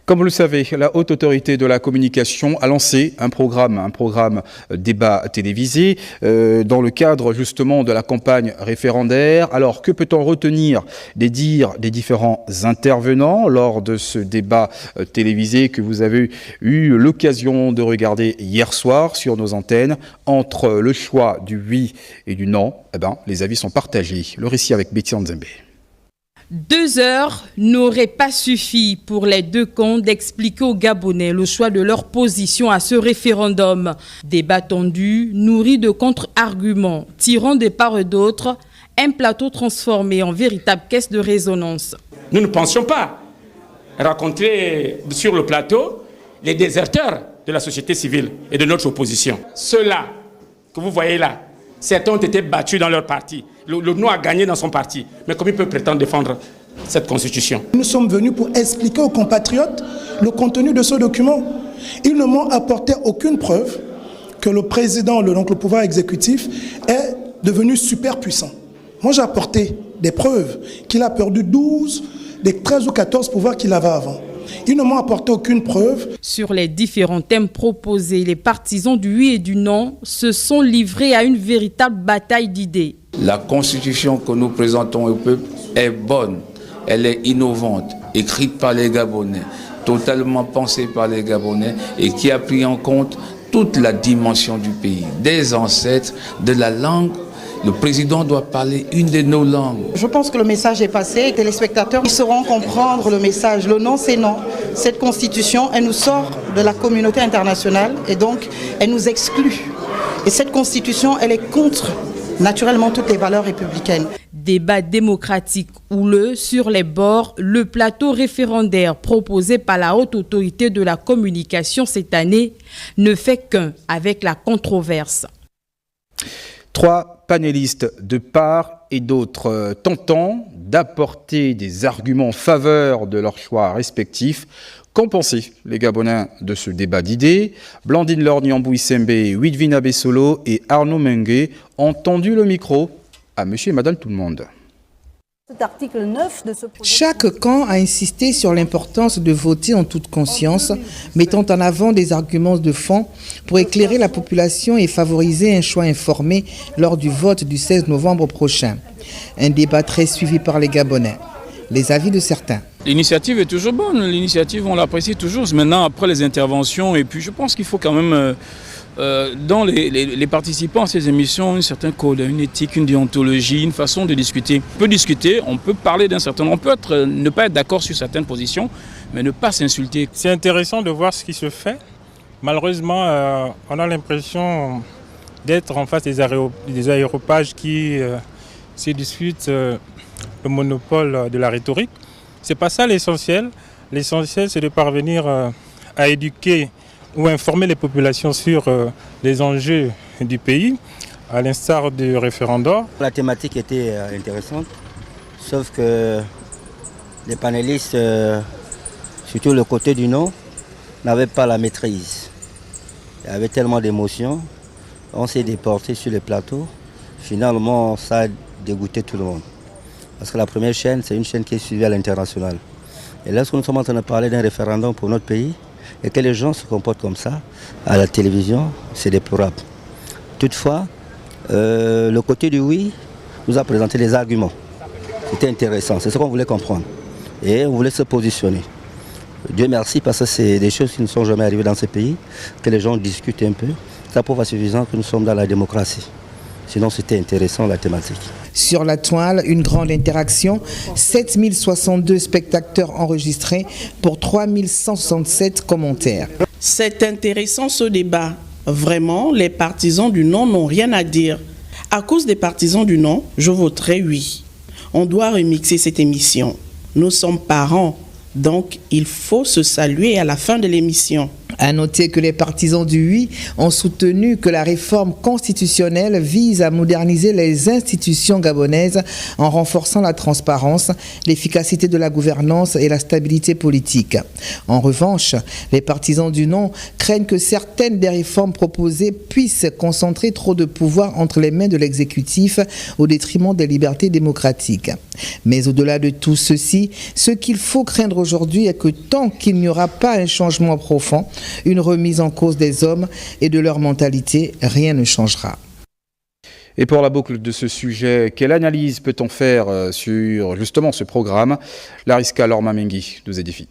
Comme vous le savez, la Haute Autorité de la Communication a lancé un programme débat télévisé dans le cadre justement de la campagne référendaire. Alors, que peut-on retenir des dires des différents intervenants lors de ce débat télévisé que vous avez eu l'occasion de regarder hier soir sur nos antennes? Entre le choix du oui et du non, les avis sont partagés. Le récit avec Betty Nzembe. 2 heures n'auraient pas suffi pour les deux camps d'expliquer aux Gabonais le choix de leur position à ce référendum. Débat tendu, nourri de contre-arguments, tirant de part et d'autre, un plateau transformé en véritable caisse de résonance. Nous ne pensions pas rencontrer sur le plateau les déserteurs de la société civile et de notre opposition. Ceux-là que vous voyez là, certains ont été battus dans leur parti. Le non a gagné dans son parti. Mais comment il peut prétendre défendre cette constitution? Nous sommes venus pour expliquer aux compatriotes le contenu de ce document. Ils ne m'ont apporté aucune preuve que le président, donc le pouvoir exécutif, est devenu super puissant. Moi, j'ai apporté des preuves qu'il a perdu 12 des 13 ou 14 pouvoirs qu'il avait avant. Ils ne m'ont apporté aucune preuve. Sur les différents thèmes proposés, les partisans du oui et du non se sont livrés à une véritable bataille d'idées. La constitution que nous présentons au peuple est bonne, elle est innovante, écrite par les Gabonais, totalement pensée par les Gabonais et qui a pris en compte toute la dimension du pays, des ancêtres, de la langue. Le président doit parler une de nos langues. Je pense que le message est passé. Les téléspectateurs, ils sauront comprendre le message. Le non, c'est non. Cette constitution, elle nous sort de la communauté internationale et donc elle nous exclut. Et cette constitution, elle est contre naturellement toutes les valeurs républicaines. Débat démocratique houleux sur les bords, le plateau référendaire proposé par la Haute Autorité de la Communication cette année ne fait qu'un avec la controverse. 3 panélistes de part et d'autre tentant d'apporter des arguments en faveur de leurs choix respectifs. Qu'ont pensé les Gabonais de ce débat d'idées? Blandine Lorniambou-Issembe, Widvina Bessolo et Arnaud Mengue ont tendu le micro à monsieur et madame tout le monde. Chaque camp a insisté sur l'importance de voter en toute conscience, mettant en avant des arguments de fond pour éclairer la population et favoriser un choix informé lors du vote du 16 novembre prochain. Un débat très suivi par les Gabonais. Les avis de certains. L'initiative est toujours bonne, l'initiative on l'apprécie toujours. Maintenant après les interventions et puis je pense qu'il faut quand même dans les participants à ces émissions, un certain code, une éthique, une déontologie, une façon de discuter. On peut discuter, on peut parler d'un certain... On peut ne pas être d'accord sur certaines positions, mais ne pas s'insulter. C'est intéressant de voir ce qui se fait. Malheureusement, on a l'impression d'être en face des aéropages qui se disputent le monopole de la rhétorique. C'est pas ça l'essentiel. L'essentiel, c'est de parvenir à éduquer ou informer les populations sur les enjeux du pays, à l'instar du référendum. La thématique était intéressante, sauf que les panélistes, surtout le côté du non, n'avaient pas la maîtrise. Il y avait tellement d'émotions, on s'est déporté sur les plateaux. Finalement, ça a dégoûté tout le monde. Parce que la première chaîne, c'est une chaîne qui est suivie à l'international. Et lorsque nous sommes en train de parler d'un référendum pour notre pays, et que les gens se comportent comme ça à la télévision, c'est déplorable. Toutefois, le côté du oui nous a présenté les arguments. C'était intéressant, c'est ce qu'on voulait comprendre. Et on voulait se positionner. Dieu merci parce que c'est des choses qui ne sont jamais arrivées dans ce pays, que les gens discutent un peu. Ça prouve à suffisant que nous sommes dans la démocratie. Sinon, c'était intéressant la thématique. Sur la toile, une grande interaction, 7062 spectateurs enregistrés pour 3167 commentaires. C'est intéressant ce débat. Vraiment, les partisans du non n'ont rien à dire. À cause des partisans du non, je voterai oui. On doit remixer cette émission. Nous sommes parents, donc il faut se saluer à la fin de l'émission. À noter que les partisans du oui ont soutenu que la réforme constitutionnelle vise à moderniser les institutions gabonaises en renforçant la transparence, l'efficacité de la gouvernance et la stabilité politique. En revanche, les partisans du non craignent que certaines des réformes proposées puissent concentrer trop de pouvoir entre les mains de l'exécutif au détriment des libertés démocratiques. Mais au-delà de tout ceci, ce qu'il faut craindre aujourd'hui est que tant qu'il n'y aura pas un changement profond, une remise en cause des hommes et de leur mentalité, rien ne changera. Et pour la boucle de ce sujet, quelle analyse peut-on faire sur justement ce programme? Lariska Lormamengi nous édifie.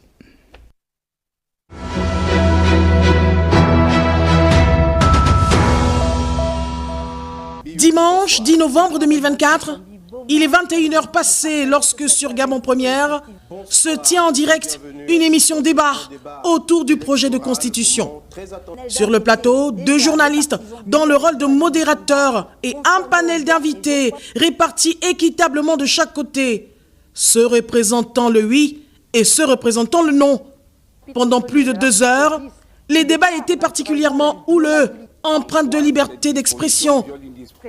Dimanche 10 novembre 2024, il est 21h passées lorsque sur Gabon Première se tient en direct une émission débat autour du projet de constitution. Sur le plateau, 2 journalistes dans le rôle de modérateurs et un panel d'invités répartis équitablement de chaque côté, ceux représentant le oui et ceux représentant le non. Pendant plus de 2 heures, les débats étaient particulièrement houleux, empreints de liberté d'expression.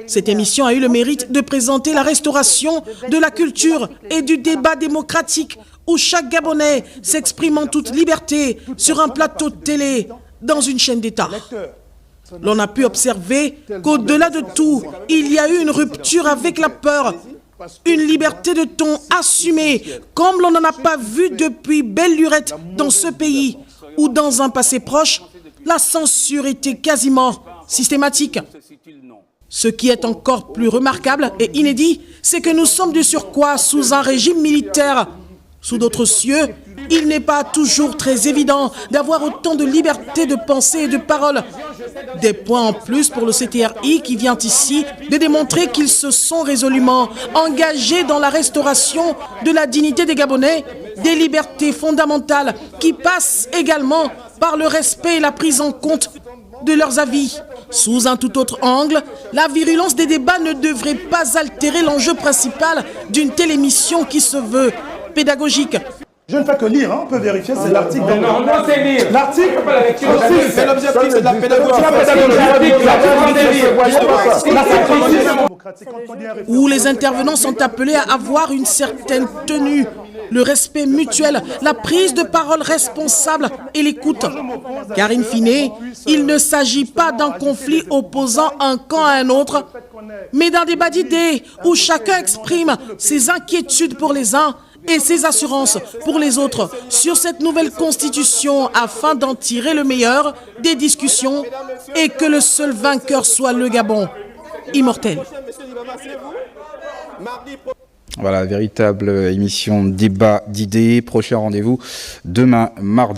Cette émission a eu le mérite de présenter la restauration de la culture et du débat démocratique où chaque Gabonais s'exprime en toute liberté sur un plateau de télé dans une chaîne d'État. L'on a pu observer qu'au-delà de tout, il y a eu une rupture avec la peur, une liberté de ton assumée comme l'on n'en a pas vu depuis belle lurette dans ce pays où dans un passé proche, la censure était quasiment systématique. Ce qui est encore plus remarquable et inédit, c'est que nous sommes de surcroît sous un régime militaire. Sous d'autres cieux, il n'est pas toujours très évident d'avoir autant de liberté de pensée et de parole. Des points en plus pour le CTRI qui vient ici de démontrer qu'ils se sont résolument engagés dans la restauration de la dignité des Gabonais, des libertés fondamentales qui passent également par le respect et la prise en compte de leurs avis. Sous un tout autre angle, la virulence des débats ne devrait pas altérer l'enjeu principal d'une telle émission qui se veut pédagogique. Je ne fais que lire, on peut vérifier, c'est l'article. Non, c'est lire. L'article, c'est l'objectif, c'est de la pédagogie. Où les intervenants sont appelés à avoir une certaine tenue, le respect mutuel, la prise de parole responsable et l'écoute. Car in fine, il ne s'agit pas d'un conflit opposant un camp à un autre, mais d'un débat d'idées où chacun exprime ses inquiétudes pour les uns et ses assurances pour les autres sur cette nouvelle constitution afin d'en tirer le meilleur des discussions et que le seul vainqueur soit le Gabon immortel. Voilà, véritable émission débat d'idées. Prochain rendez-vous demain mardi.